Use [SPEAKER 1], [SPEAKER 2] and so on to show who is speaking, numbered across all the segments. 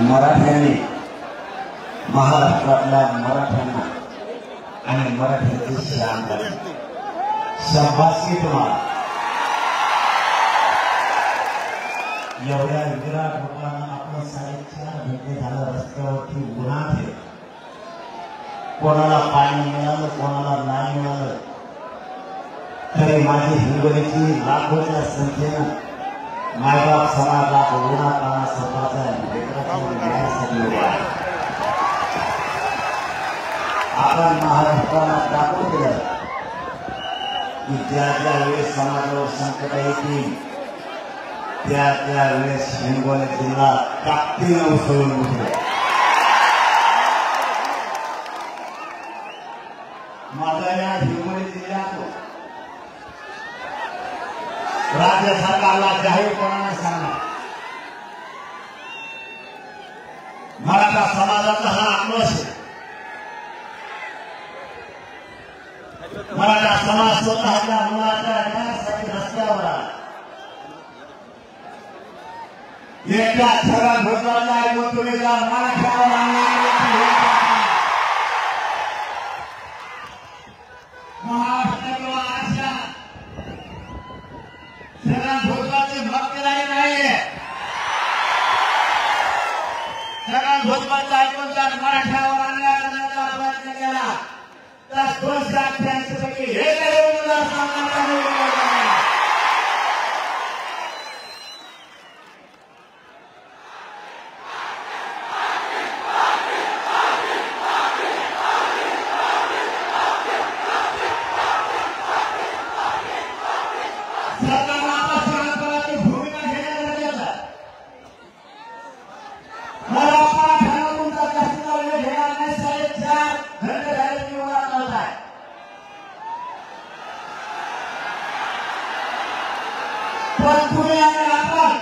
[SPEAKER 1] मराठ्यांनी महाराष्ट्रातल्या मराठ्यांना आणि मराठ्यांची शान झाली। शाबासकी तुम्हाला। एवढ्या विराट रूपानं आपलं 4.5 घंटे झालं रस्त्यावरती उन्हात आहे। कोणाला पाणी मिळालं कोणाला नाही मिळालं तरी माझी हिंगोलीची लाखोच्या संख्येनं मायबाप समाजात उन्हाताना स्वतःच्या लेकरांना देण्यासाठी उभा आहे। आपण महाराष्ट्राला दाखवून दिलं की ज्या ज्या वेळेस समाजावर संकट येतील त्या त्या वेळेस हिंगोली जिल्हा ताकदीनं उसळून उठले। माझा या हिंगोली जिल्ह्यात राज्य सरकारला जाहीरपणाने सांगणार मराठा समाजाचा हा आक्रोश आहे। मराठा समाज स्वतःच्या मुलाच्या न्यायासाठी रस्त्यावर आला। एकदा छगन भुजबळला ऐकून तुम्ही जर मराठ्यावर छगन भुजबळचे भक्त नाही छगन भुजबळचा ऐकून जर मराठ्यावर अन्याय करण्याचा प्रयत्न केला तर 288 पैकी एकही सामना करू पण तुम्ही आणि आपण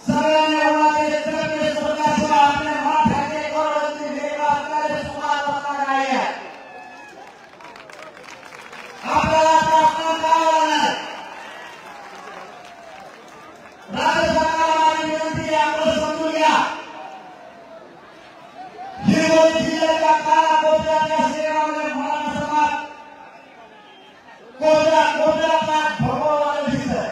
[SPEAKER 1] सगळ्यांनी आपल्या मराठ्याचे गौरवची वेगळा असणारे समाज असणार नाही। आपल्याला आपण काय लागणार राज्य सरकारला विनंती आपण समजून घ्या। हिंगोली जिल्ह्याच्या कानाकोपऱ्यातल्या शहरामध्ये मराठा समाज कोपऱ्यातला भगवान दिसतोय।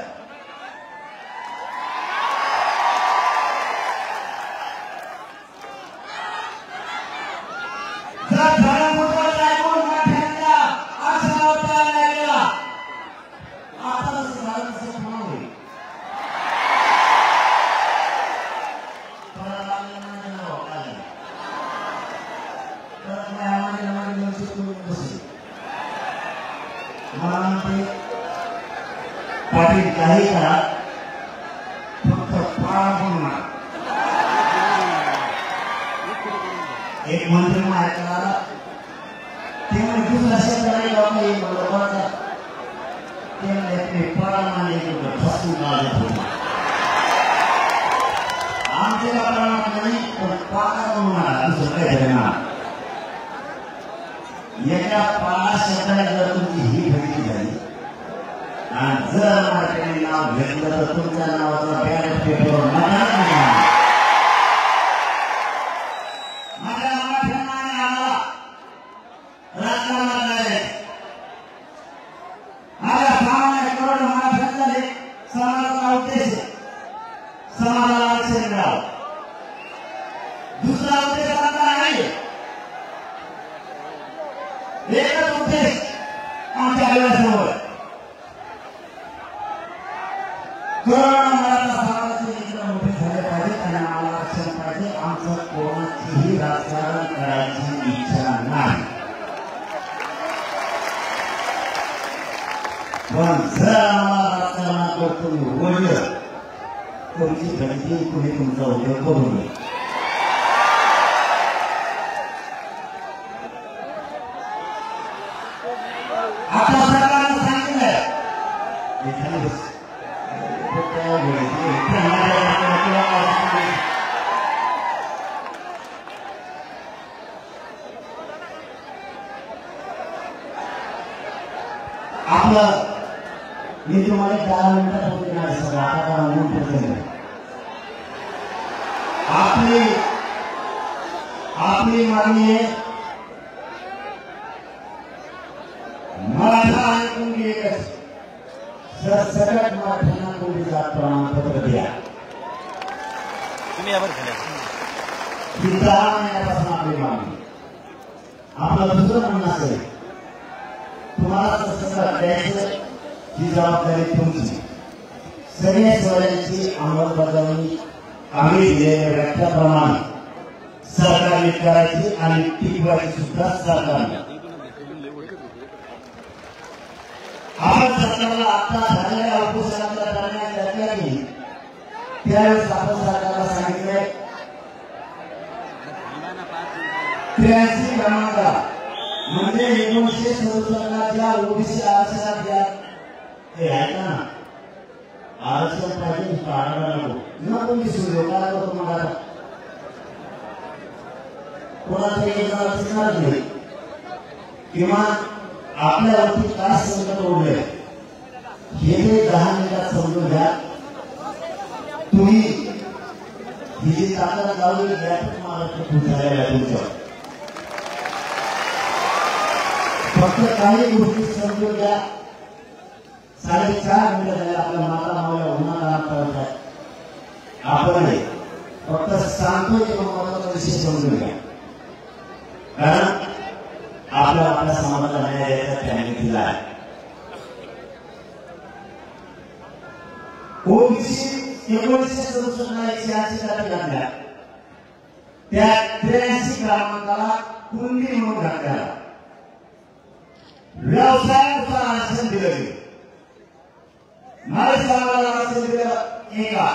[SPEAKER 1] जर धर्मपुत्राचा ऐकून मराठ्यांच्या आशावर तयार नाही केला आता झालं तसं पुन्हा होईल। पाटील काही करा फक्त पाळा एक मंत्री ऐकला ते दुसरा शब्द नाही लोकांचा ते पळा मानले फसून आमच्या प्रमाणात नाही पण पाळा म्हणून दुसरं काही धरणार एका पाळा शब्दाने जर तुमची ही खरेदी झाली आणि जर मार्केटने नाव घेतलं तर तुमच्या नावाचा बॅलेट पेपर माझ्या मराठ्यांना आम्हाला राजकारणात नाही माझ्या सामान्य करोड मराठ्यांचा समाजाचा उद्देश समाजाला आरक्षण मिळावं दुसरा उद्देश आपला नाही एकच उद्देश आमच्या डोळ्यासमोर करोना मराठा समाजाचे मित्र मोठे झाले पाहिजे त्यांना आम्हाला आरक्षण पाहिजे आमचं कोणाचीही राजकारण करायची इच्छा नाही पण जर आम्हाला राजकारणात तुम्ही ओढलं तुमची खरेदी तुम्ही तुमचा उद्योग करू नये आता सरकारनं सांगितलंय आपलं मी तुम्हाला 4 मिनिटात होते नाही सगळं आता ऊन पडते आपली मागणी आहे मराठा आणि कुणबी एकच सरसकट मराठ्यांना कुणबीचा प्रमाणपत्र द्या.
[SPEAKER 2] तुम्ही यावर खेळा
[SPEAKER 1] ही 10 महिन्यापासून आपली मागणी. आपलं दुसरं म्हणणं असेल तुम्हाला सरसकट द्यायचं ही जबाबदारी तुमची. सर्व सोयऱ्यांची अंमलबजावणी आम्ही दिलेल्या व्याख्याप्रमाणे सरकारने करायची आणि टिकवायची सुद्धा सरकारने. आपण सरकारला आता झालेल्या उपोषणाच्या दरम्यान चर्चा केली त्यावेळेस आपण सरकारला सांगितले 83 क्रमांकाला म्हणजे 1967 ज्या ओबीसी आरक्षणात द्या हे ऐका ना आरक्षण पाहिजे काढायला नको कोणी सुरू काय करतो मग आता कोणाचं योजना असणार नाही किंवा आपल्यावरती काय संकट ओढले हे 10 मिनिटात समजून घ्या. तुम्ही ही जी ताकद लावली यातच महाराष्ट्र खूप झालेला आहे तुमच्यावर. फक्त काही गोष्टी समजून घ्या. 4.5 मिनिटं झाले आपल्या माता मावल्या उन्हाळा करत आहे. आपण फक्त सांगतो की महत्वाचा विषय समजून घ्या कारण आपल्या समाजाला न्याय द्यायचा त्यांनी दिला आहे. ओबीसी 1967 ला 180 जाती घातल्या त्या 83 क्रमांकाला कुणबी म्हणून घातल्या. व्यवसायानुसार आरक्षण दिलं गेलं. माळी समाजाला आरक्षण दिलं एका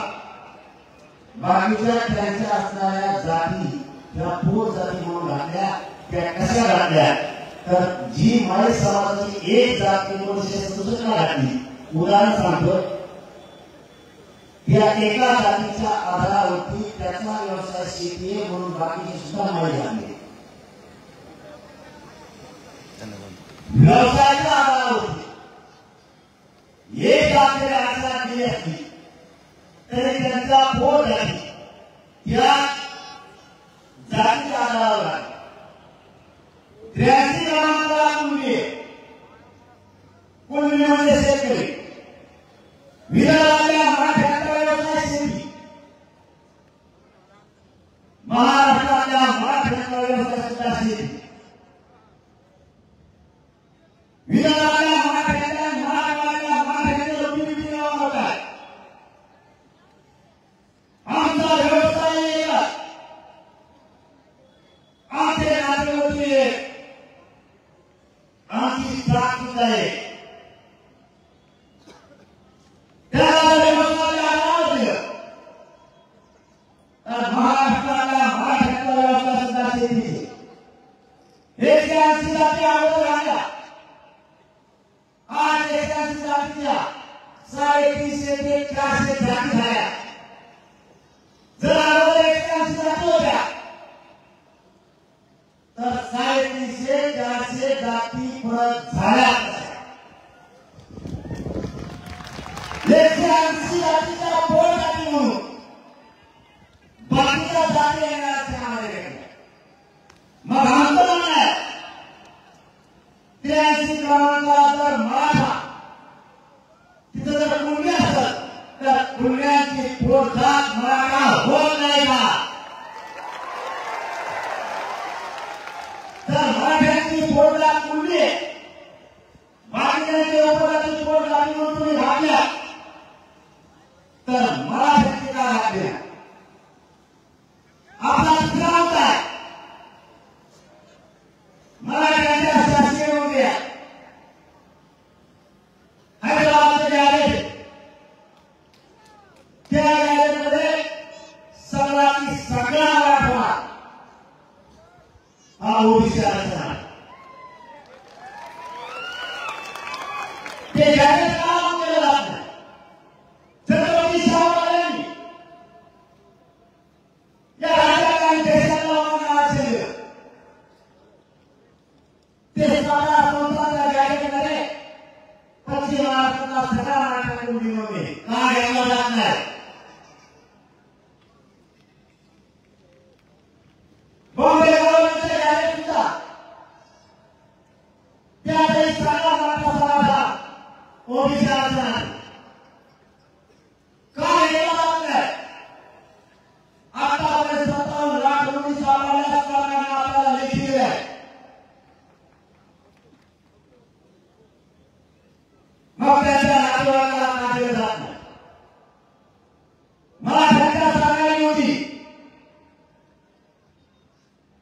[SPEAKER 1] बाकीच्या त्यांच्या असणाऱ्या जाती त्या पोट जाती म्हणून घातल्या. त्या कशा घातल्या तर जी माळी समाजाची एक जात 1967 ला घातली. उदाहरण सांगतो या एका जातीच्या आधारावरती त्याचा व्यवसाय शेती आहे म्हणून बाकीचे सुद्धा माळी घातले. व्यवसायाच्या आधारावरती एक जातीला आरक्षण दिली असती तरी त्यांचा पोट जाती त्या जातीच्या आधारावर 83 क्रमांकाला कुणबी म्हणजे शेतकरी विदर्भातल्या मराठ्यांचा व्यवसाय शेती महाराष्ट्रातल्या मराठ्यांचा व्यवसाय सुद्धा शेती. विदर्भातल्या मराठ्यांच्या मराठ्यांच्या कुणबी होत आहे. आमचा व्यवसाय एकच आमचे नातेवाईक एक आमची जात सुद्धा आहे. त्याला व्यवसायाला नाव दिलं तर महाराष्ट्राला मराठ्यांचा व्यवसाय सुद्धा शेतीचे. 180 जाती अगोदर आल्या आज 180 जातीच्या 350 ते 400 जाती झाल्या. जर अगोदर 180 जाती होत्या तर 350 400 जाती परत झाल्या. 180 जातीच्या पोट जाती म्हणून बाकीच्या जाती येणार मग आमचं म्हणणं आहे 83 क्रमांकाला जर मराठा तिथं जर कुणबी असत तर कुणब्यांची पोट जात मराठा होत नाही का. तर मराठ्यांची पोट जात कुणबी बाकीच्या उपजातीची पोट जाती म्हणून तुम्ही घातल्या तर मराठ्यांची का घातल्या. आपला सिद्धांत आहे मराठ्यांच्या शासकीय नोंदी हैदराबादचे आले त्या यादीमध्ये सगळ्यात सगळा मराठा हा ओबीसी आरक्षण ते जाहीर काम केलं जात नाही. छत्रपती शाहू या राज्याला आणि देशाला आरक्षण दिलं. ते स्वतः संस्थांच्या जाहीरनाम्याने पश्चिम महाराष्ट्राला सगळ्या मराठ्यांना कुणबी नोंदणी का घेतला जात नाही. बॉम्बे गव्हर्नमेंटच्या गॅरेंटीचा त्यावेळी सगळा मोठा समाजा ओबीसी आरक्षण काय केलं आतापर्यंत 57 लाख नोटीस आपल्याला लेखी दिल्या मग त्याच्या नातेवाईकाला नातेवाईक जात नाही मला त्यांच्या सांगायची होती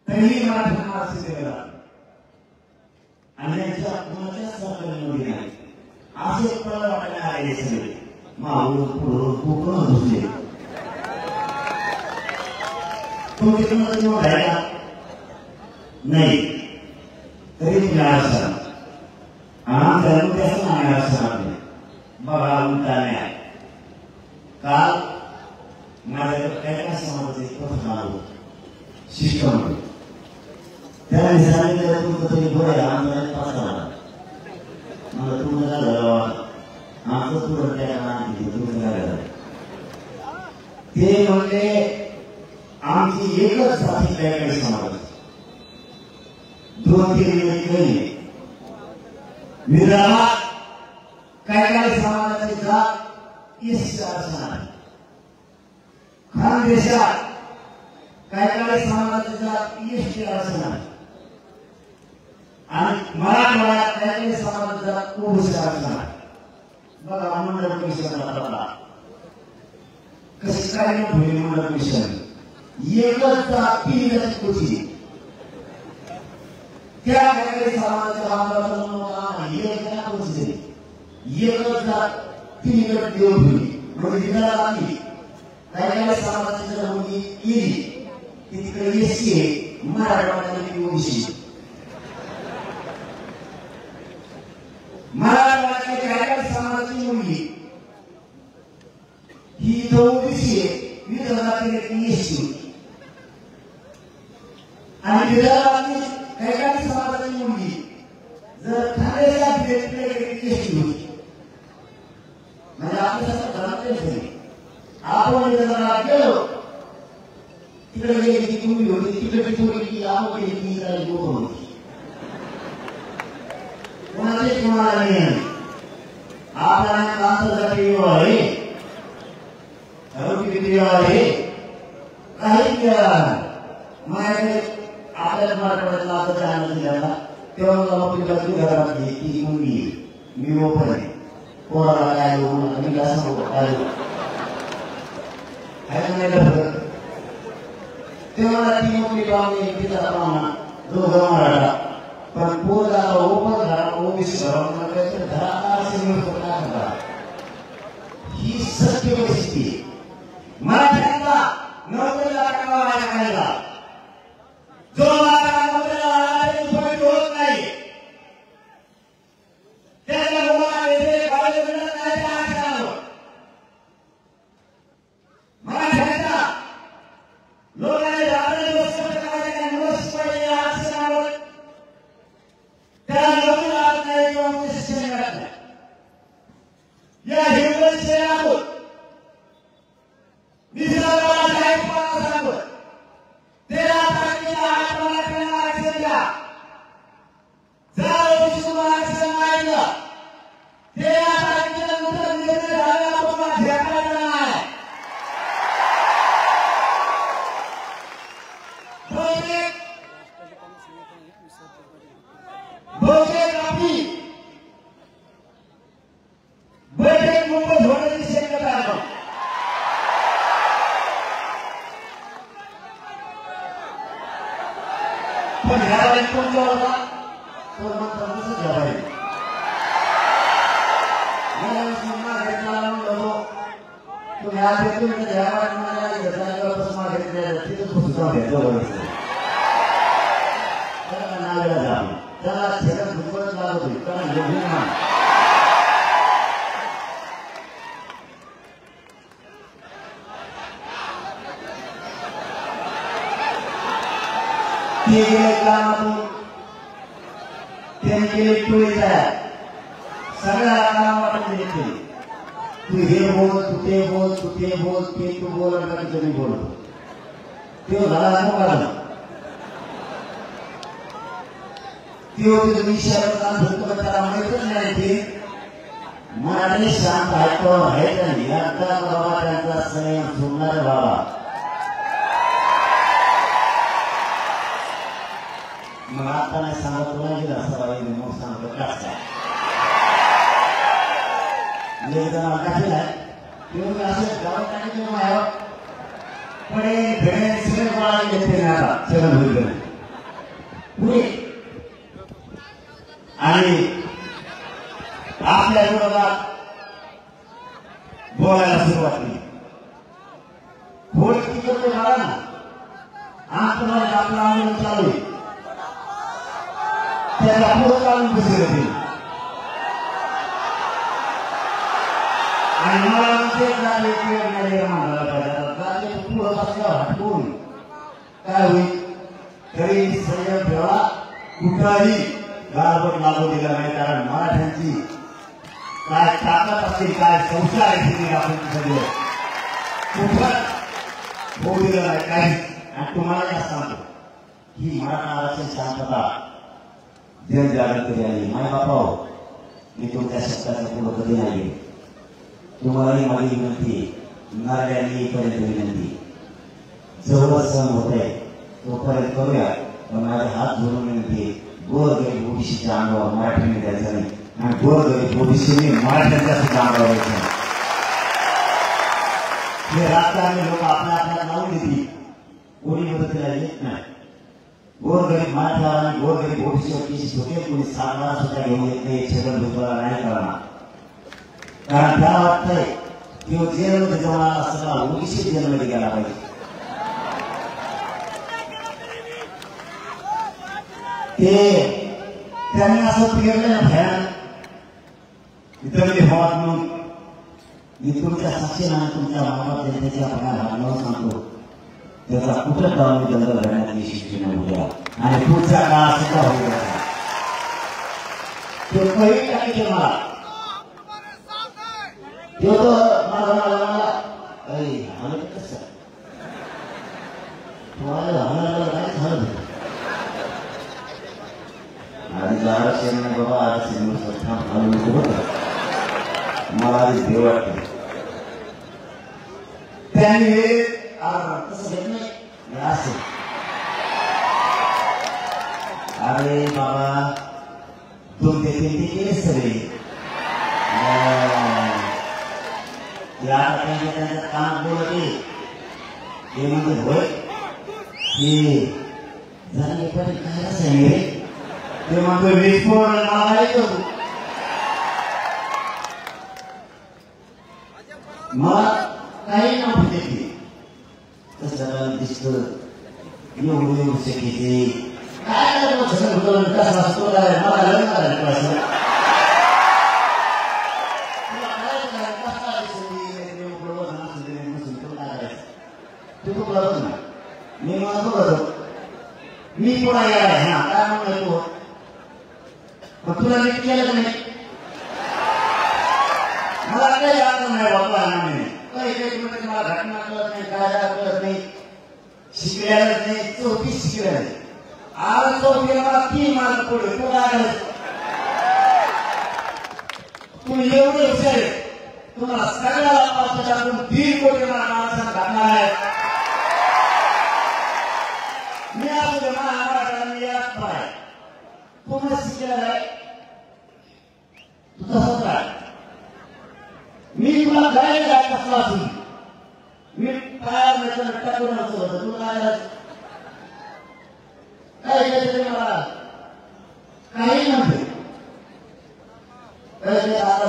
[SPEAKER 1] तरीही मला त्यांना असे केलं आणि त्यांच्या कुणाच्या सहकार्यामध्ये नाही असे कळलं वाटायला आले सगळे माऊळ पुढं घुसले तो किती राहिला नाही तरी मिळाला सर आमच्या त्याचं नाही सर बघा उलटाने आहे काल माझ्याकडे काय काय समाजाचे प्रश्न आलो सिस्टम त्याने सांगितलं तुमचं तरी बरं आमच्या पास आला मला तुम्हाला झालं आमचं तुला त्या ते म्हणले आमची एकच जाती काय काही समाज 2-3 काही विदर्भात काय काय समाजाची जात ईस्ट आरक्षण आहे खानदेशात काय काय समाजाची जात ईस्ट आरक्षण आहे आणि मराठवाड्यात काय काय समाजाची जात ओबीसी आरक्षण आहे बघा मंडळ कमिशनला कशी काय मंडळ कमिशन एकच जाती होती त्या काही समाजाच्या बांधवांना एकच जात तिकडे देव ठेवली म्हणजे तिकडे लागली काही समाजाची मुलगी येईल ती तिकडे एसटी आहे मराठवाड्याला ओबीसी मराठवाड्यातली काही समाजाची मुलगी ही ओबीसी आहे विदर्भातील एसटी आणि विदर्भातील काही समाजाची मुलगी जर खानदेशात भेटले एसटी होती म्हणजे आपल्यासारखं घरातच नाही आपण विदर्भात गेलो तिकडे गेली ती मुलगी होती तिकडे थोडी की आपण गेली ती होती कोणाचीच कोणाला नाही आपण आंतरजातीय आहे किती आहे काही माझ्याकडे आपल्याला मराठवाड्यातला आता जायला दिला तेव्हा मला घरात ती मुलगी मी ओपन आहे कोणाला काय मी असं तेव्हा ती मुलगी पाहुणे तिचा पाहुणा दोघं मराठा पण पोरगा ओपन घरा ओबीसी घरा ही सत्य परिस्थिती मराठ्यांना नोकरीला टाकायला जो नोकरीला होत नाही त्याला मराठ्यांना लोकांनी त्याला या हिंदू पण ह्यावेळी कोणता होता तो मात्र कसं घ्यावा तुम्ही आज येतो त्याला शेतात दुखवत लागत होती कारण केले टोळी तयार सगळ्या वाटून देते तू हे बोल तू ते बोल तू ते बोल ते तू बोल आणि मी बोलतो ते झाला मोकळा ती होती विषयाला धरतो त्याला माहितच नाही ते मनाने शांत ऐकतो आहे एकदा बाबा त्यांचा संयम सोडणार बाबा मग आता नाही सांगत तुला गेला असं बाई मग सांगतो कसं जण काढलेला आहे किंवा असं गावात टाकले मायावर पडे घडे सगळे गोळा घेतले ना आता सगळं होईल पुढे आणि आपल्या विरोधात बोलायला सुरुवात केली थोडी ती करतो मला ना आज तुम्हाला आपलं आंदोलन चालू आहे त्याला पुढं चालून कसे होते आणि मला ते झाले पुढं बसल्यावर हटवून काय होईल तरी संयम ठेवा कुठलाही गालबोट लागू दिला नाही कारण मराठ्यांची काय ताकद असते काय संस्कार आहे आपण सगळे कुठं होऊ दिलं नाही काही आणि तुम्हाला काय सांगतो ही मराठा आरक्षण शांतता जनजागृती आली माय बापा मी तुमच्या शब्दाच्या पुढं कधी नाही तुम्हालाही माझी विनंती नारळ्यांनी पर्यंत विनंती जवळ सण होत आहे तोपर्यंत करूया पण माझे हात जोडून विनंती गोरगरीब ओबीसीच्या अंगावर मराठीने द्यायचं नाही आणि गोरगरीब ओबीसीने मराठ्यांच्या सुद्धा अंगावर द्यायचं नाही हे राजकारणी लोक आपल्या आपल्याला लावून देतील कोणी मदतीला येत नाही गोरगरीब मराठा आणि गोरगरीब ओबीसीवर केस होते कोणी सातबारा सुद्धा घेऊन येत नाही छगन भुजबळ नाही करणार कारण त्याला वाटतंय की जेलमध्ये जमा असताना ओबीसी जेलमध्ये गेला पाहिजे ते त्यांनी असं केलं ना भयान इतर भावात म्हणून मी तुमच्या साक्षीने आणि तुमच्या भावात जनतेच्या भावनावर सांगतो त्याचा कुठं गाव जंगल घडण्याची शिक्षण उद्या आणि पुढच्या काळात सुद्धा होईल ते पहिली टाकीचे मला तो मला कसं तुम्हाला नाही झालं आधी आरक्षण नाही बाबा आरक्षण मला आधी देव वाटते त्यांनी तसं घेत नाही असं अरे बाबा दोन ते तीन केले सगळे त्यांचं काम बोलते ते म्हणजे होय की झाले पण काय असं ते म्हणतो विस्फोट मला काही नव्हतं देते तसं दिसतं एवढं शक्यते काय कसं असतो मला लग्न करायचं मी म्हणतो बघतो मी पुन्हा यायला हा काय म्हणतो मग तुला नीट केलं नाही मला काही आलं नाही बाबा काही काही म्हणजे मला घटना कळत नाही कायदा कळत नाही शिकलेलंच नाही चौथी शिकलेलं नाही आज चौथीला मला 3 मार्क पडले तू काय तुम्ही एवढे हुशार तुम्हाला सगळ्याला टाकून 3 कोटी माणसांना घालणार आहे मी आपल्या महाराष्ट्राने यात पाय तुम्हाला शिकलेला आहे तुझा होता मी तुला काय कसला असून मी काय टाकून होतं तुला काय तरी मला काही नव्हते आता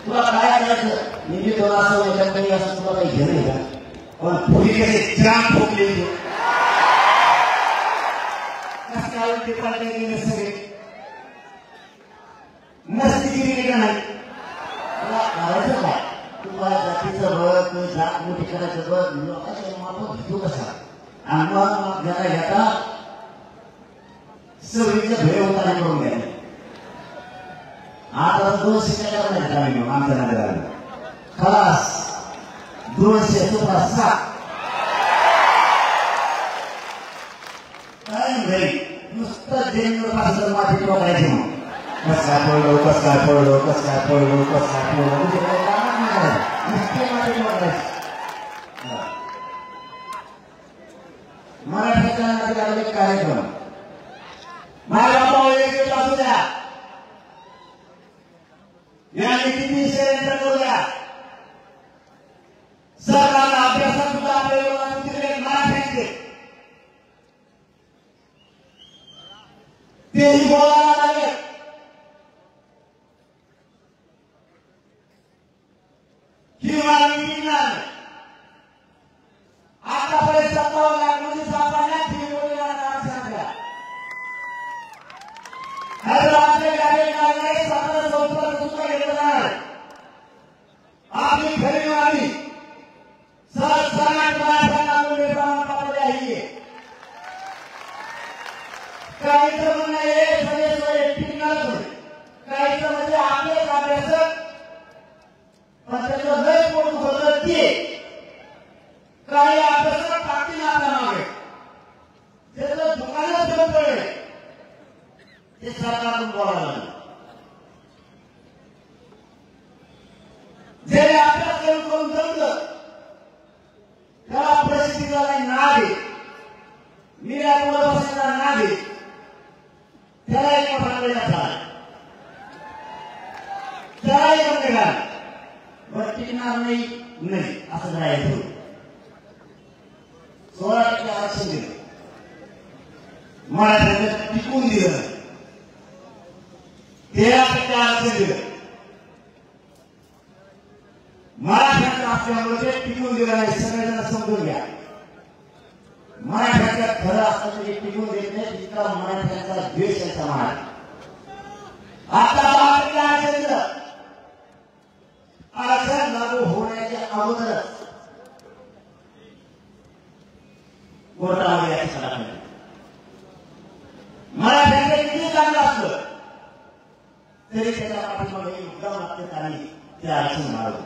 [SPEAKER 1] तुला काय करायचं मी तुला असं याच्यात काही असं तुला काही घेणे का पण पुढे कसे जाम ठोकले कसं काय ते पाहिजे गेले सगळे मस्तीगिरी केली नाही तुला करायचं काय तुला जातीचं बघ तू जात मोठी करायचं बघ लोकांच्या मापत घेतो कसा आणि मग घेता घेता सवयीचं भेळ उतारा करून घ्या आता 200 टक्का नाही आमच्या नगराला खलास 200 7 नाही नुसतं जेणेकरून पासून माती ठोकायची मग कस काय पडलो कस काय पडलो कस काय पडलो कस काय पडलो म्हणजे काही कामच नाही करायचं नुसते माती ठोकायची मराठ्याच्या एक कार्यक्रम माझ्या बाबा एक असू द्या यांनी किती षडयंत्र करू द्या सरकारला अभ्यासात सुद्धा आपल्या तिकडे मराठ्यांचे तेही बोलायला लागले ही मागणी निघणार आतापर्यंत 57 लाख म्हणजे सापडण्यात ही बोलण्याला सांगल्या हैदराबादचे गाडी लागले 17 सुद्धा घेतलं नाही आपली खरी मागणी सरसकट मराठ्यांना मुळे प्रमाणपत्र द्यायचे काहीच म्हणजे सगळे टिकणार काहीच म्हणजे आपलेच अभ्यासक पण त्याचं लय पोट होतं ते काही अभ्यासक टाकतील आपल्या मागे त्याचं दुकानच बंद पडेल ते सरकारकडून बोलायला जे अभ्यास करून जमलं त्याला परिस्थितीला काही नाद आहे मीरा पुढे बसण्याला नाद आहे त्याला एक मोठा वेळ झाला त्याला एक बंद घाल बरं टिकणार नाही असं राहायचं 16% आरक्षण दिलं मराठ्यांना टिकून दिलं 13% आरक्षण दिलं मराठ्यांचं असल्यामुळे ते टिकून दिलं नाही सगळेजण समजून घ्या मराठ्यांचं खरं असतं ते टिकून देत नाही जितका मराठ्यांचा द्वेष आहे समाज आता आरक्षण लागू होण्याच्या अगोदरच कोर्टामध्ये याची सलाह मिळाली मराठ्यांचं किती चांगलं असलं तरी त्याच्या पाठीमागे मुद्दा लागते आणि ते आरक्षण मिळालं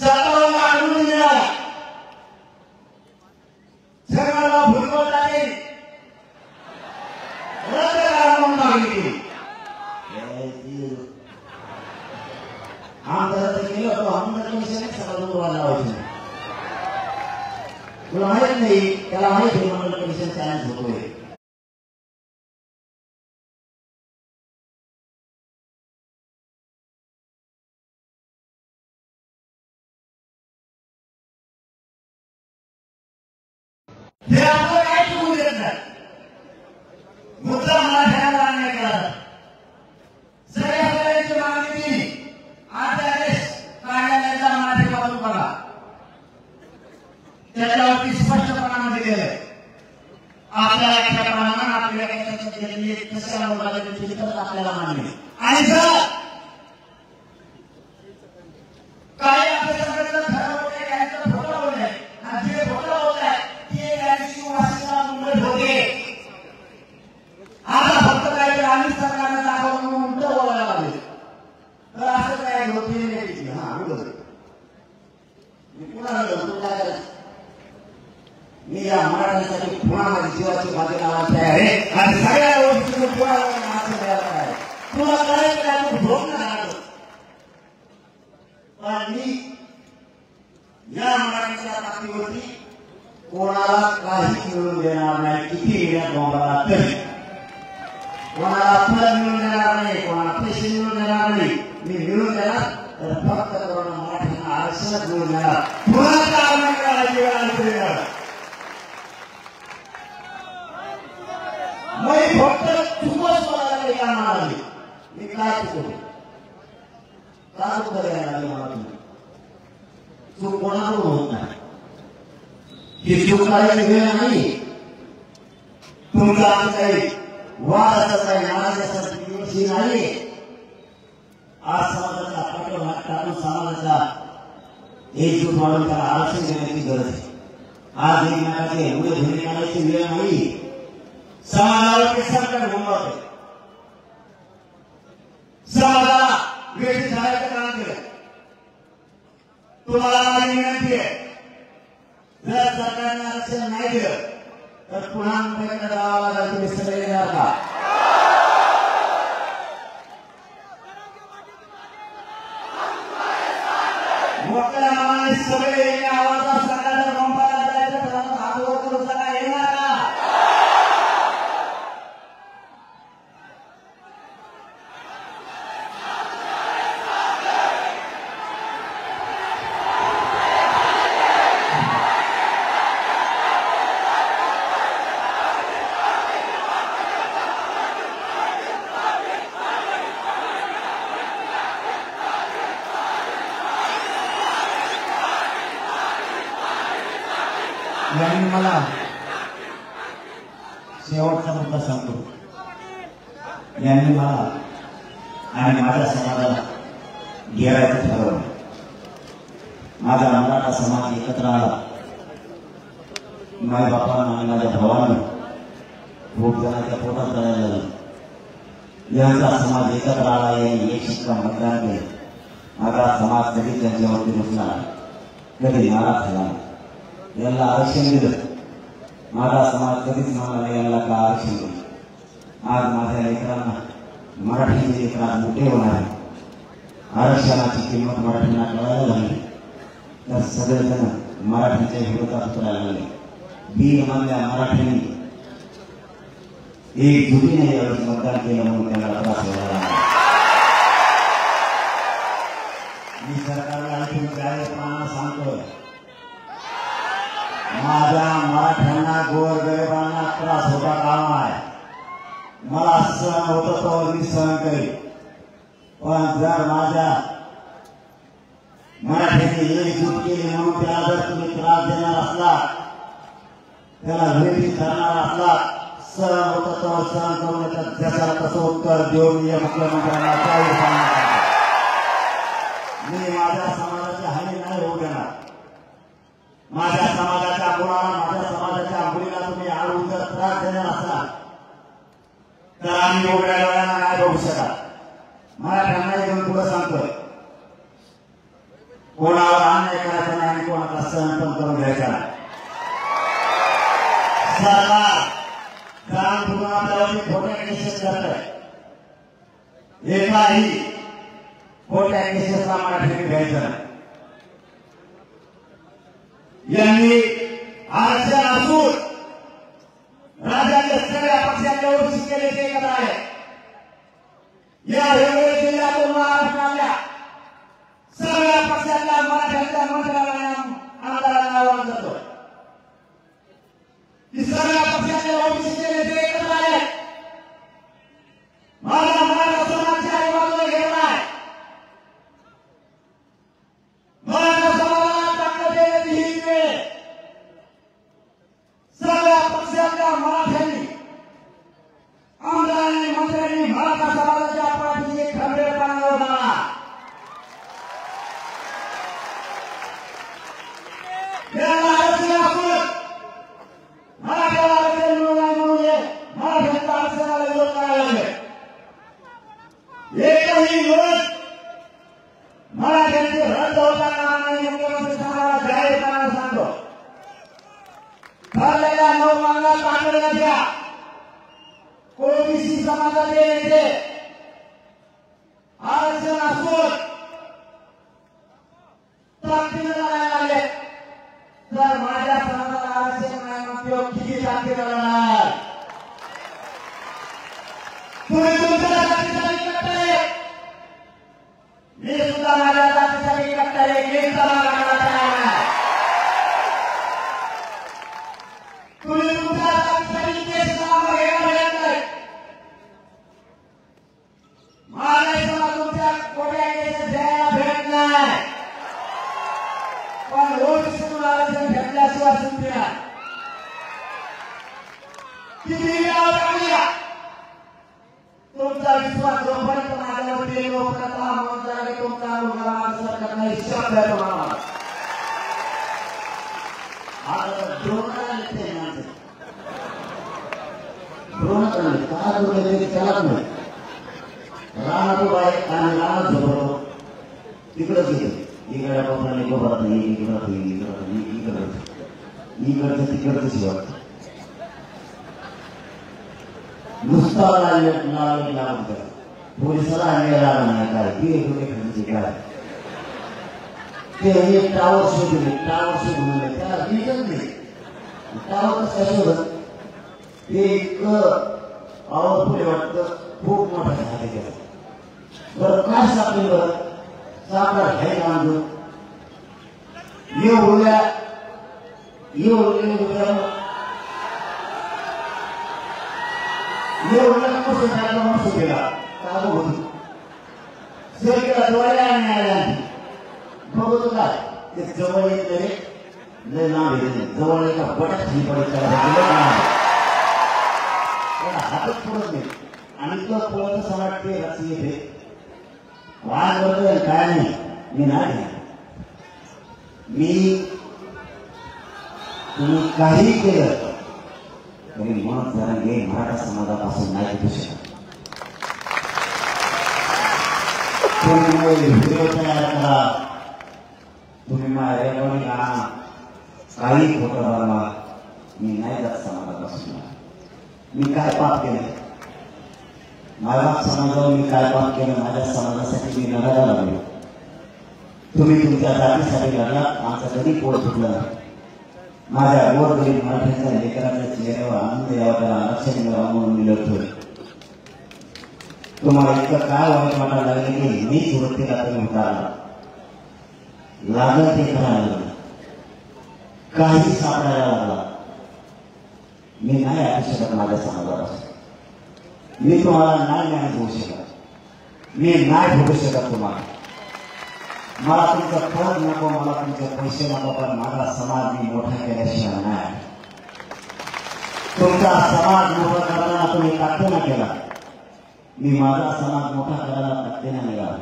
[SPEAKER 1] सरकारला आणून मिळाला सरकारला भुलवत आहे रद्द करा म्हणून मागणी केली आमदार केलं होतं आमदार कमिशन सगळं लावायचं तुला माहित नाही त्याला माहित आहे मंडळ कमिशन चॅलेंज होतोय हे आपलं काय चुकून देत नाही मुद्दा मराठ्यांना अन्याय केला सगळ्या सगळ्यांची मागणी केली आदेश कार्यालयाचा मराठी बाजू बघा त्याच्यावरती स्पष्टपणाने दिलेलं आपल्याला एका प्रमाणात आपल्याला कशा मोबाईल आपल्याला मान्य आणि जर काही आपल्या सगळ्यांना खरं होते काहीचं खोटं होत आहे आणि जे खोटं होत आहे ते वाशिला मुंबई होते आता फक्त काहीतरी आम्ही सरकारने दाखवून म्हणून उलट बोलायला लागले तर असं काय होते नाही हा बोलत मी पुन्हा तू काय करायचं मी या मराठ्यांसाठी पुण्यामध्ये जीवाची बाजी लावायची आहे आणि सगळ्या गोष्टी पुण्याला माणसं द्यायला आहे तुला करायचं काय तू भोग नाही पण मी या मराठीच्या ताकदीवरती कोणाला काही मिळून देणार नाही किती येण्यात बोंबाला तरी कोणाला फळ मिळून देणार नाही कोणाला पैसे मिळून देणार नाही मी मिळून देणार तर फक्त करून मराठ्यांना आरक्षणच मिळून देणार पुन्हा आरक्षण करायची वेळ आली मी फक्त चुकच बोलायला काही कामाला लागली मी काय चुकवतो का चुक करायला लागली मला तुम्ही चूक कोणाकडून होत नाही ही चूक करायची वेळ नाही तुमचा असं काही वाद असं काही नाराजी दिवशी नाही आज समाजाचा पाठोपाठ टाकून समाजाचा एकजूट वाढून त्याला आरक्षण देण्याची गरज आहे आज एकमेकाचे मुळे धुणे काढायची वेळ नाही समाजावर सरकार घुमवते समाजाला वेळी झाल्याचं काम केलं तुम्हाला माझी विनंती आहे जर सरकारने आरक्षण नाही दिलं तर पुन्हा मुंबईकडे जावं लागेल. तुम्ही सगळे येणार का? मोठ्या मनाने सगळे एका आवाजात सकाळच्या मुंबईला जायचं तर हात वर करून सगळा येणार का? यांनी मला शेवटचा मुद्दा सांगतो. यांनी मला आणि माझ्या समाजाला घेरायचं ठरवलं. माझा मराठा समाज एकत्र आला. माझ्या बापांना आणि माझ्या भावांना खूप जणांच्या पोटात राहायला लागलं. यांचा समाज एकत्र आला. यांनी एक शिक्का मतदान केले. माझा समाज कधी त्यांच्यावरती रुसला, कधी नाराज झाला. यांना आरक्षण दिलं. माझा समाज कधीच म्हणाला नाही यांना का आरक्षण दिलं. आज माझ्या लेकरांना मराठीचे लेकर आज मोठे होणार आहे. आरक्षणाची किंमत मराठींना कळायला लागली तर सगळेजण मराठीच्या विरोधात उतरायला लागले. बीडमधल्या मराठ्यांनी एकजुटीने यावेळी मतदान केलं म्हणून त्यांना त्रास व्हायला लागला. मी सरकारला आणखी जाहीरपणानं सांगतोय, माझ्या मराठ्यांना गोरगरिबांना त्रास होता कामा आहे. मला सहन होतं तो मी सहन करेन. पण जर माझ्या मराठ्यांनी एकजूट केली म्हणून त्याला जर तुम्ही त्रास देणार असला, त्याला विरोधी करणार असला, सहन होतं तो सहन करून त्याच्याला कसं उत्तर देऊन या मुख्यमंत्र्यांना जाहीर सांगणार. मी माझ्या समाजाची हानी नाही होऊ देणार. माझ्या समाजाच्या मुलाला, माझ्या समाजाच्या मुलीला तुम्ही आळून जर त्रास देणार असला तर आम्ही उघड्या डोळ्यांना नाही बघू शकत. मराठ्यांना घेऊन पुढे सांगतोय, कोणावर अन्याय करायचा नाही आणि कोणाचा सहन पण करून घ्यायचा नाही. सरकार काम कुटुंबावरती खोट्या केसेस करत आहे. एकाही खोट्या केसेसला मराठ्यांनी घ्यायचं नाही. यांनी आरक्षण असून राज्यातल्या सगळ्या पक्षांच्या ओळखी केले ते एकत्र आहे. या वेगवेगळ्या जिल्ह्यातून महाराष्ट्रातल्या सगळ्या पक्षातल्या मराठ्यांच्या मंत्र्यांना आमदारांना आवाहन करतो की सगळ्या पक्षांच्या ओळखी केले ते एकत्र आहे. माझा मराठा समाजाच्या आई बाजूला घेतला आहे. मराठा समाजाला टाकलं देण्याची ही वेळ सगळ्या पक्षातल्या मराठ्यांनी, आमदारांनी, मंत्र्यांनी मराठा समाजाच्या पाठीशी खंबीरपणाने उभा राहा. याला आरक्षण असून मराठ्याला आरक्षण मिळू नये म्हणून मराठ्यांच्या आरक्षणाला विरोध करायला लागले. एकही विरोध मराठ्यांची रद्द होता कामा नये. मुख्यमंत्री साहेबांना जाहीरपणाने सांगतो, ठरलेल्या 9 मागण्या तातडीच्या ओबीसी समाजाचे नेते आरक्षण असून ताकदीने लढायला लागले तर माझ्या समाजाला आरक्षण नाही म्हणतो किती ताकदीने लढणार. तुम्ही तुमच्या जातीसाठी कट्टरे, मी सुद्धा माझ्या जातीसाठी कट्टरे. मी समाजाला तयार आहे. तुम्ही तुमच्या जातीसाठी केस मागे घेणार नाही. महाराष्ट्राला तुमच्या कोट्या केसेस द्यायला भेट नाही. पण ओबीसीतून आरक्षण घेतल्याशिवाय सुट्टी नाही. किती वेळा टाकूया तुमचा विश्वास जोपर्यंत माझ्यावरती येईपर्यंत हा म्हणून तुमचा मुलगा माणसं नाही शब्द आहे तुम्हाला. का त्यालाच नाही राहतो आहे आणि राहत झोपतो तिकडंच येते. इकडे पत्राने गोबरात नाही, इकडं इकडं इकडं इकडचं तिकडचं शिवाय नुसता लागून पोलिसाला आणलेला नाही काय ती काय ते टावर शोधले त्याला रिजन नाही टावर कसं शोधत ते इतकं पॉवरफुल वाटतं खूप मोठा झाले गेला बरं काय सापडले बरं सापडा हे बांधून उद्या बघतो काय ते जवळ येतले लय नाव येते जवळ एका बटात हातच पुरत नाही आणि तो पुरत असं वाटते रस्सी येते वाद बरोबर काय नाही मी नाही मी तुम्ही काही केलं तरी मग जरा हे मराठा समाजापासून नाही भेटू शकत तुम्ही व्हिडिओ तयार करा तुम्ही माझ्या रेकॉर्डिंग आणा काही फोटो बनवा मी नाही जात समाजापासून मी काय पाप केलं माझ्या समाजावर मी काय पाप केलं माझ्या समाजासाठी मी लढायला लागलो तुम्ही तुमच्या जातीसाठी लढला आमचा कधी पोट फुटलं माझ्या गोरगरीब मराठ्यांच्या लेकरांच्या चेहऱ्यावर आनंद यावा त्याला लक्ष मिळावा म्हणून मी लढतोय तुम्हाला इतकं काय वाईट वाटायला लागले की मी सुरक्षेला तुम्ही उतारला लागत ते करायला लागलं काही सापडायला लागला मी नाही ऐकू शकत माझ्या समाजापासून मी तुम्हाला नाही देऊ शकत मी नाही भेटू शकत तुम्हाला मला तुमचं फळ नको मला तुमचे पैसे नको पण माझा समाज मी मोठा केल्याशिवाय नाही तुमचा समाज मोठा करताना तुम्ही ताकदीने केला मी माझा समाज मोठा करायला ताकदीने निघाला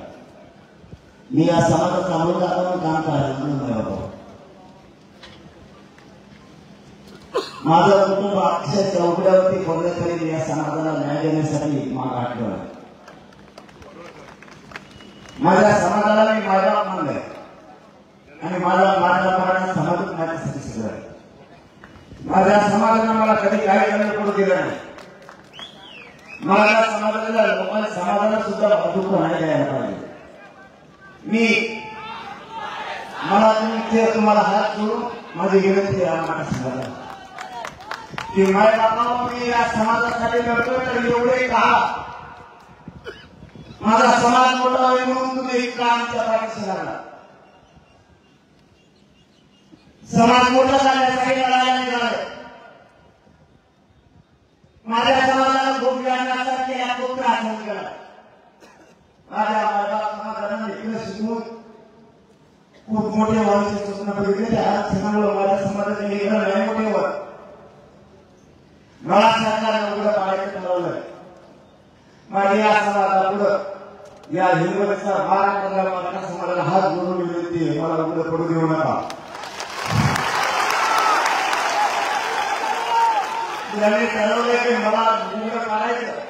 [SPEAKER 1] मी या समाजाचा मुलगा म्हणून काम करायला म्हणून होतो माझं कुटुंब अक्षय चौकड्यावरती पडले तरी मी या समाजाला न्याय देण्यासाठी माग आठवलं माझ्या समाजाला मी माझ्या मानलंय आणि माझा समाज माझ्यासाठी सगळं माझ्या समाजाने मला कधी काही कमी पडू दिलं नाही माझ्या समाजाला सुद्धा दुःख नाही द्यायला पाहिजे मी मला तुम्हाला हात जोडून माझी विनंती आहे मला सांगायला की माझ्या बाबा मी या समाजासाठी लढतोय तर एवढे का माझा समाज मोठा होईल म्हणून तुम्ही आमच्या पाठीशी लागला समाज मोठा झाल्यासाठी लढायला निघाले माझ्या समाजाला खूप ज्ञानासारखे या खूप त्रास होऊन गेला माझ्या समाजाने इकडे शिकवून खूप मोठे व्हायचे स्वप्न बघितले आज क्षणामुळे माझ्या समाजाचे लेखन नाही मोठे होत मला सरकारने उघडं पाडायचं ठरवलंय माझ्या या समाजाला पुढं या हिंदुस्थान महाराष्ट्राला मराठा समाजाला हात जोडून विनंती आहे मला उघडं पडू देऊ नका त्यांनी ठरवलंय की मला उघडं काढायचं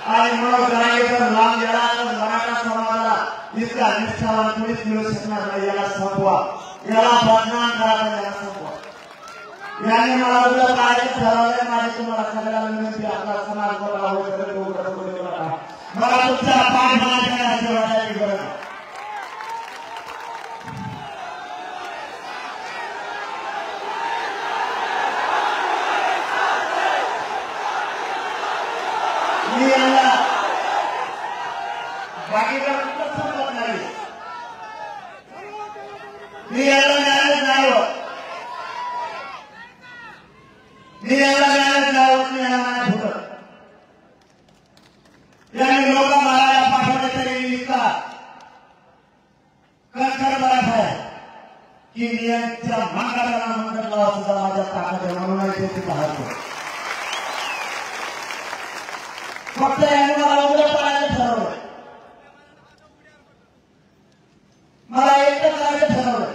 [SPEAKER 1] आणि मग करायचं लांब गेला तर मराठा समाजाला इतका निष्ठावान कोणीच मिळू शकणार नाही याला संपवा याला बदनाम करायला याला संपवा यांनी मला उघडं काढायचं ठरवलंय माझी तुम्हाला सगळ्याला विनंती आपला समाज मोठा होईल तर तो उघडं पडू देऊ नका मला तुमचा पाठबळ करण्याची वाटायची गरज मी यांना बाकीचा कुठं संपत नाही मी याला न्यायच नाही होत मी याला न्यायच नाही होत मी याला नाही फुटत यांनी लोक मारायला पाठवले तरी इतका कणखर मराठा आहे की मी यांच्या मागाला म्हणतात सुद्धा माझ्या ताकद म्हणून ते पाहतो फक्त यांनी मला उघडं पडायचं ठरवलं मला एकटं करायचं ठरवलं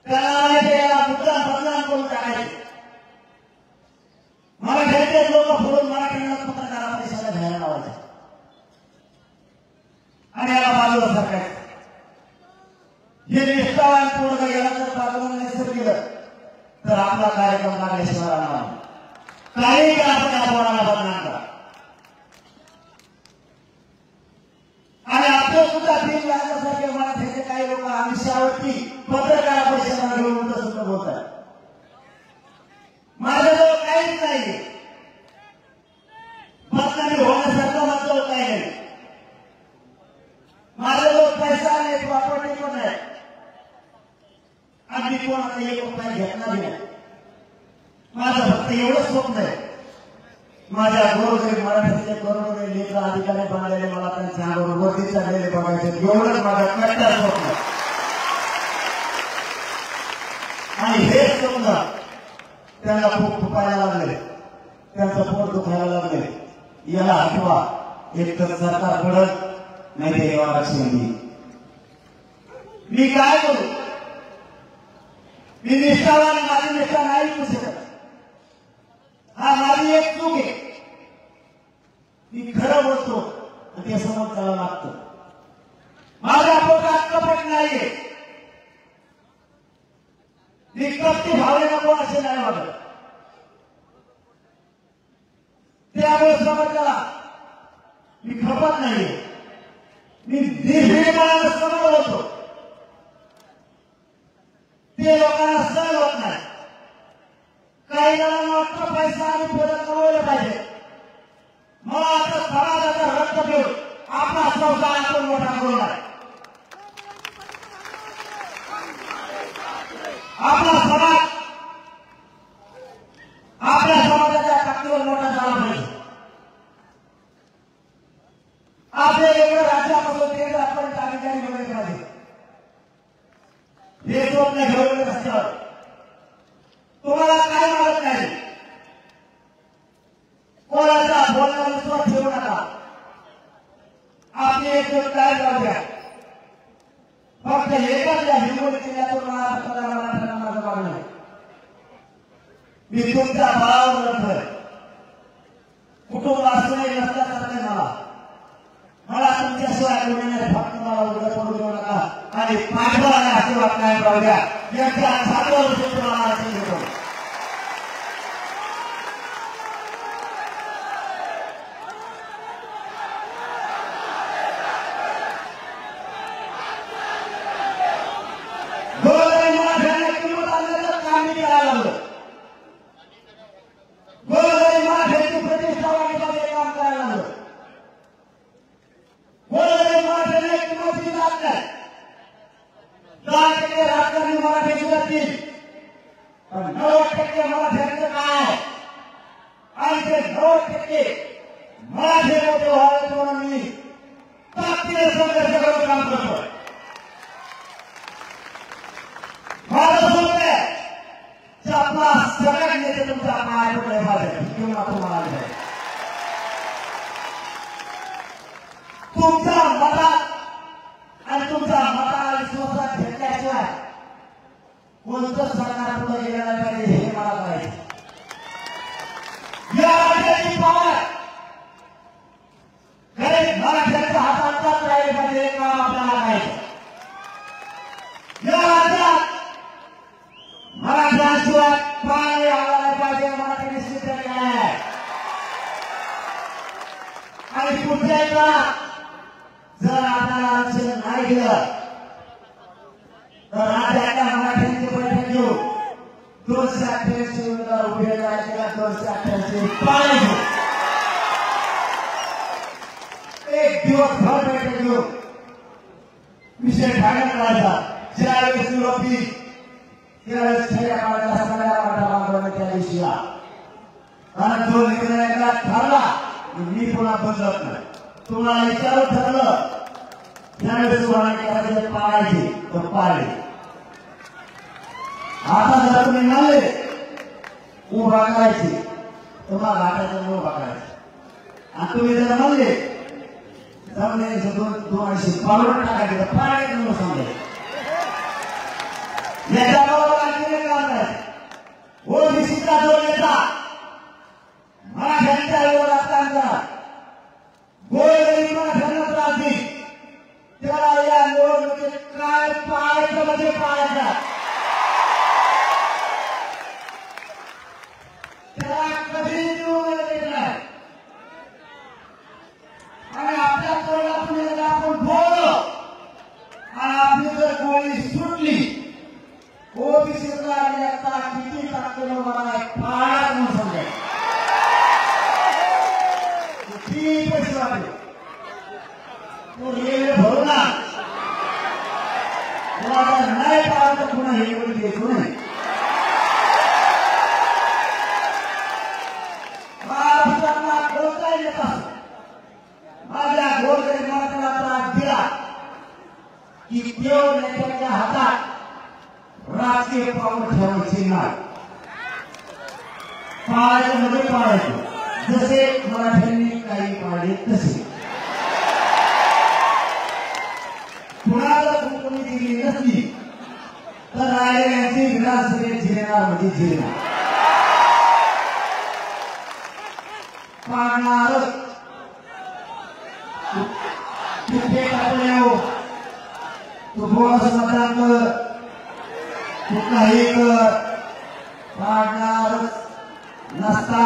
[SPEAKER 1] त्याला मुद्दा बदनाम करून टाकायचे मला घ्यायचे लोक फोडून मराठ्यांना पत्रकारा परिषदा घ्यायला लावायचे आणि याला बाजूला सरकायचं हे निष्ठावान पूर्ण गेला तर बाजूला नैसर्गिक तर आपला कार्यक्रम लागल्याशिवाय राहणार नाही. काही करा पण या पोराला बदनाम करा. आणि आपलं सुद्धा तीन लाखासारखे मराठीचे काही लोक आयुष्यावरती पत्रकार परिषदेला घेऊन सुद्धा बोलतात. माझ्याजवळ काहीच नाही, बदनामी होण्यासारखं माझं काही नाही. माझ्याजवळ पैसा नाही, प्रॉपर्टी पण नाही, आणि मी कोणाचा एक रुपया घेतला नाही. माझं फक्त एवढंच स्वप्न आहे, माझ्या गोरगरीब मराठीचे करोडो लेकर अधिकारी बनलेले मला त्यांच्या अंगावर वरती चढलेले बघायचे, एवढंच माझं कट्टर स्वप्न. आणि हे स्वप्न त्यांना खूप फुकायला लागले, त्यांचं पोट दुखायला लागले. याला हटवा, एक तर सरकार पडत, नाही ते आरक्षण देईल. मी काय करू? मी निष्ठावान, माझी निष्ठा नाही करू शकत. हा माझी एक चूक आहे. मी खरं बोलतो आणि ते समोर त्याला लागतं. माझ्या पोटात कपट नाहीये. मी कपटी भावने नको असे नाही वाटत. त्यामुळे समजला मी खपत नाहीये. मी निर्भीडपणाने समोर होतो. ते लोकांना सहन होत नाही. काही जणांना वाटतं पैसा आणि पदक कमवलं पाहिजे. मला आता समाजाचा रक्त घेऊन आपला संसार आपण मोठा करू नये. आपला समाज आपल्या समाजाच्या ताकदीवर मोठा झाला पाहिजे. आपले एवढं राज्यापासून केंद्रापर्यंत अधिकारी बनले पाहिजे. हे स्वप्न घेऊन रस्त्यावर तुम्हाला काय मागत नाही. कोणाचा बोलण्यावर विश्वास ठेवू नका. आपली एक काय जाऊ द्या. फक्त एकच या हिंगोली जिल्ह्यातून महाराष्ट्राला माझं मागणं आहे. मी तुमच्या बळावर लढतोय. कुटुंब असूनही नसल्यासारखं मला तुमच्याशिवाय कोणी नाही. फक्त मला उद्या पडू देऊ नका आणि पाठवा आणि आशीर्वाद कायम राहू द्या. यांच्या सातवर तुम्हाला आशीर्वाद देतो. तुमच्या मतात आणि तुमच्या मताला विश्वासात घेतल्याशिवाय कोणतं सरकार पुढे गेलं पाहिजे हे मला करायचं. या राज्याची पावर गरीब मराठ्यांच्या हातात राहिले पाहिजे हे काम आपल्याला करायचं. या राज्यात मराठ्यांशिवाय पाणी आला पाहिजे. मराठी निश्चित आहे आणि कुठल्याही काळात जर आपल्याला आरक्षण नाही दिलं तर राज्यातल्या मराठ्यांची बैठक घेऊ. 288 उमेदवार उभे राहायचे. 288 पाणी घेऊ. एक दिवस भर बैठक घेऊ. विषय फायनल करायचा. ज्यावेळेस युरोपी त्यावेळेस सगळ्या काळाला सगळ्या मराठा बांधवांना त्या दिवशीला कारण जो निर्णय ठरला मी पुन्हा बदलत नाही. तुम्हाला विचारून ठरलं त्यावेळेस सुधारणा करायचे पाळायचे तर पाळले. आता जर तुम्ही म्हणले उभा करायचे तुम्हाला घाटायचं उभा करायचं आणि तुम्ही जर म्हणले जमिनीचे 200 पावलं टाकायचे तर पाळायचं म्हणून समजायचं. याच्याबरोबर आणखी एक काम आहे. ओबीसीचा जो नेता मराठ्यांच्या विरोधात काम करा. गोरगरीब मराठ्यांना त्रास देईल त्याला या निवडणुकीत काय पाळायचं म्हणजे पाळायचं. हे पण द्यायचो नाही. महाराष्ट्राला कोणताही नेता माझ्या गोरगरीब मराठ्याला त्रास दिला की देव नेत्याच्या हातात राजकीय पाऊल ठेवायचे नाही. पाळायमध्ये पाळायचे जसे मराठ्यांनी काही पाळले तसे. कुणाला कुंपणी दिली नसली तर राहिलेल्यांची विधानसभेत झिरणार म्हणजे झिरणार. पाळणार कुठे टाकले हो तू थोडस मतदान कर तू काही कर पाळणारच नसता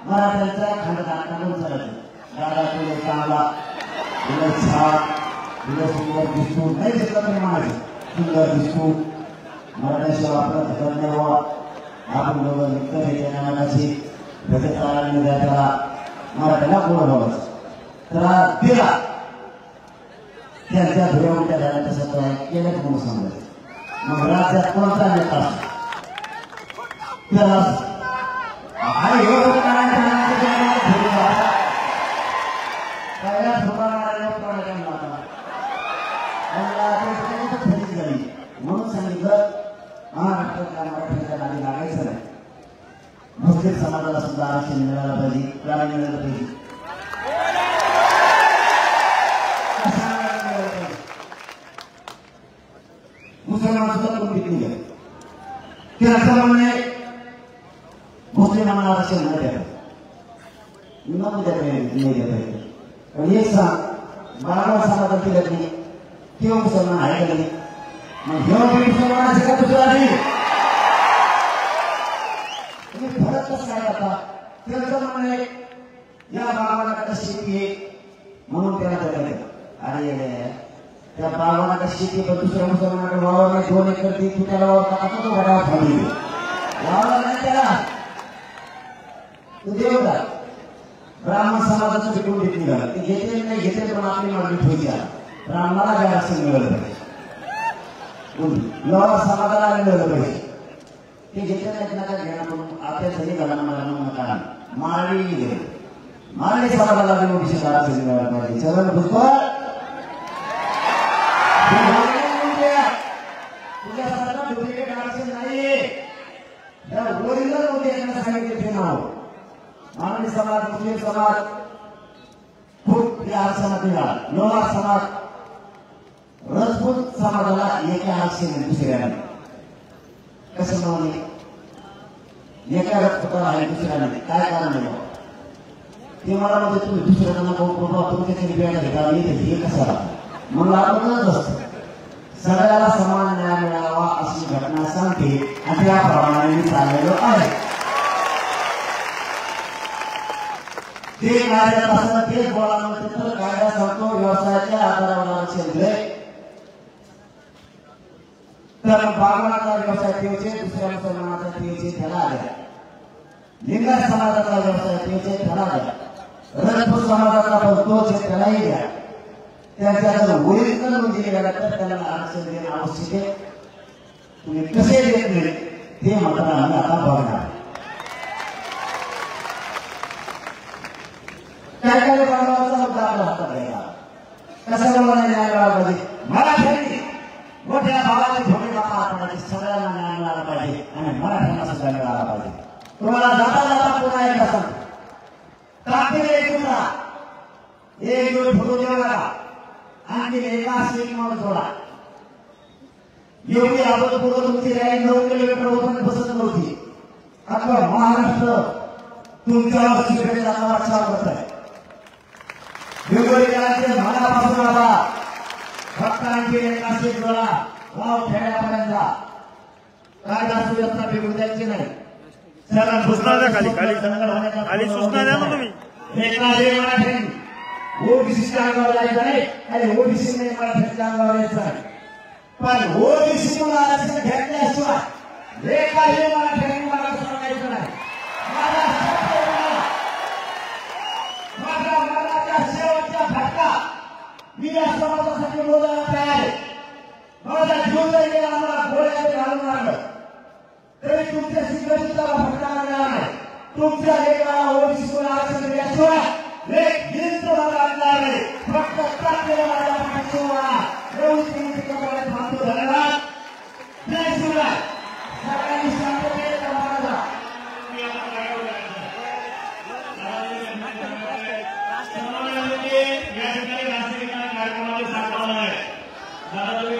[SPEAKER 1] मराठ्यांच्या खंडदाटाकडून चालत. दादा तुला चांगला तुला छान तुला सुंदर दिसतो नाही दिसला तरी म्हणायचं सुंदर दिसतो. मराठ्याशिवाय आपला धर्म नाही व्हा. आपण दोघं मित्र हे नावाची भजन चालणे द्या त्याला मराठ्याला गोड व्हावंच तर दिला त्यांच्या धुऱ्यावर त्या झाल्या तसं काय केलं म्हणून सांगायचं. मग राज्यात कोणता नेता त्याला म्हणून सांगितलं महाराष्ट्रातल्या मराठ्यांच्या नादी लागायचं नाही. मुस्लिम समाजाला सुद्धा आरक्षण मिळालं पाहिजे प्राणी मिळालं पाहिजे. मुसलमान सुद्धा कोण विकून गेले ते असं म्हणणे मुस्लिमांना आरक्षण नाही द्यायचं नाही देता येते. पण एक सांग बाबा समाजात दिलं नाही किंवा मुसलमान आहे का नाही. मग हे मुसलमानाचे का दुसरा नाही तुम्ही फरक कसं काय आता त्यांचं म्हणणे या बाबाला का शेती आहे म्हणून त्याला करायचं. अरे त्या बाबाला का शेती पण दुसऱ्या मुसलमानाकडे वावर नाही 2 एकर ती तू त्याला वावर का तो घड्यावर खाली वावर नाही त्याला तू देव का ब्राह्मण समाजाचं विकून घेत निघाला ते घेते नाही घेते पण आपली मागणी ठेवायची आहे. ब्राह्मणाला काय आरक्षण मिळालं पाहिजे लोहार समाजाला मिळालं पाहिजे. ते घेतले नाहीत नका घेणं म्हणून आपल्या सगळी घालणं मला नका मारडी गेले मारडी समाजाला विशेष आरक्षण मिळालं पाहिजे. चरण भुजबळ तुझ्या सरकार डुप्लिकेट आरक्षण नाहीये ओरिजिनल मध्ये यांना सांगितले ते नाव मारडी समाज मुस्लिम समाज खूप या आरक्षणात मिळाला. लोहार समाज राजपूत समाजाला एका आरक्षण दुसऱ्याने कसं म्हणून एका रक्तपटाला आहे दुसऱ्याने काय कारण आहे ते मला म्हणते तुम्ही दुसऱ्यांना तुमच्या भेटा हे कसा म्हणून आपणच असतं. सगळ्याला समान न्याय मिळावा अशी घटना सांगते आणि त्याप्रमाणे मी चाललेलो आहे. ते कायद्यात असं तेच बोला म्हणते तर कायदा सांगतो व्यवसायाच्या आधारावर आरक्षण दिले तर बागवानाचा व्यवसाय ठेवायचे दुसऱ्या मुसलमानाचा ठेवायचे त्याला द्या. लिंगायत समाजाचा व्यवसाय ठेवायचे त्याला द्या. राजपूत समाजाचा तोच त्यालाही द्या. त्यांच्या जर ओरिजिनल म्हणजे गेला तर त्याला आरक्षण देणं आवश्यक आहे. तुम्ही कसे देत नाही ते मात्र आम्ही आता बघणार. काय काय बांधवाचा मुद्दा आपल्या हातात घ्यायला कसा बोलणार न्याय मिळाला पाहिजे. मराठ्यांनी मोठ्या भावाने थोडे बाबा आपल्याला सगळ्यांना न्याय मिळाला पाहिजे आणि मराठ्यांना सुद्धा मिळाला पाहिजे. तुम्हाला जाता जाता पुन्हा एकदा सांगतो ताकदीने एकूणा एक दिवस फोटो देवा आणि एका सीटवर जोडा. एवढी अभूतपूर्व तुमची रॅली 9 किलोमीटर वरून बसत नव्हती. अख्खा महाराष्ट्र तुमच्यावर शिबिराचा वाचा करत आहे. हिंगोलीकरांचे मनापासून आला भक्तांची एका सीट जोडा गाव खेड्यापर्यंत जा. कायदा सुव्यवस्था बिघडू द्यायची नाही. सगळ्या
[SPEAKER 2] सूचना द्या खाली खाली सूचना द्या ना तुम्ही.
[SPEAKER 1] ओबीसीच्या अंगावर जायचं नाही आणि ओबीसी नाही मराठ्याच्या अंगावर यायचं आहे. पण ओबीसी आरक्षण घेतल्याशिवाय एकाही मराठ्यांनी मला सांगायचं नाही. माझ्या मनाच्या शेवटच्या घटका मी या समाजासाठी बोलायला तयार आहे. माझा जीव गेला मला गोळ्या तुमच्या लेकराला ओबीसी स्कूल आरक्षण दिल्याशिवाय एक हिंद भागात नाही फक्त टाकलेला माझ्या पाठीशिवाय एवढी थांबतो. धन्यवाद. जय शिवराय. सगळ्यांनी शांततेत समाजा. कार्यक्रमाचे साथ आहे.